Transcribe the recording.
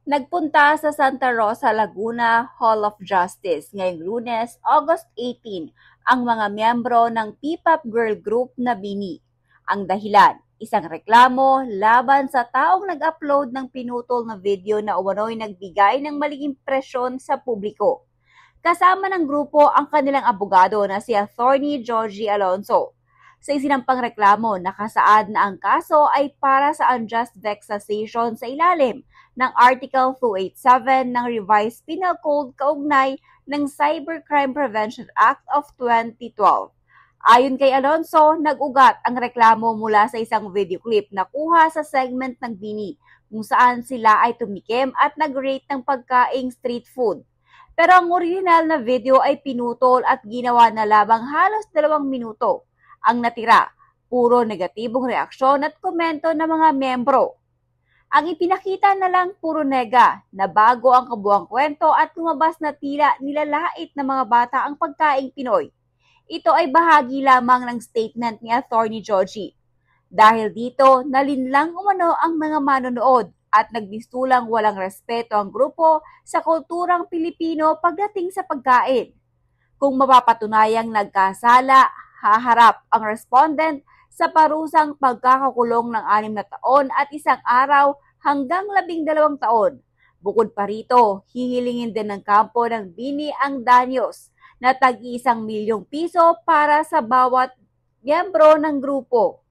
Nagpunta sa Santa Rosa, Laguna Hall of Justice ngayong Lunes, August 18, ang mga miyembro ng P-pop girl group na BINI. Ang dahilan, isang reklamo laban sa taong nag-upload ng pinutol na video na umano'y nagbigay ng maling impresyon sa publiko. Kasama ng grupo ang kanilang abogado na si Attorney Georgie Alonso. Sa isinampang reklamo, nakasaad na ang kaso ay para sa unjust vexation sa ilalim ng Article 287 ng Revised Penal Code kaugnay ng Cybercrime Prevention Act of 2012. Ayon kay Alonso, nag-ugat ang reklamo mula sa isang video clip na kuha sa segment ng BINI kung saan sila ay tumikim at nag-rate ng pagkaing street food. Pero ang original na video ay pinutol at ginawa na labang halos 2 minuto. Ang natira, puro negatibong reaksyon at komento ng mga miyembro. Ang ipinakita na lang puro nega, na bago ang kabuang kwento at lumabas na tila nilalait ng mga bata ang pagkaing Pinoy. Ito ay bahagi lamang ng statement ni Attorney Georgie. Dahil dito, nalinlang umano ang mga manonood at nagbistulang walang respeto ang grupo sa kulturang Pilipino pagdating sa pagkain. Kung mapapatunayang nagkasala, haharap ang respondent sa parusang pagkakakulong ng 6 na taon at 1 araw hanggang 12 taon. Bukod pa rito, hihilingin din ng kampo ng BINI ang danyos na tag-1 milyong piso para sa bawat miyembro ng grupo.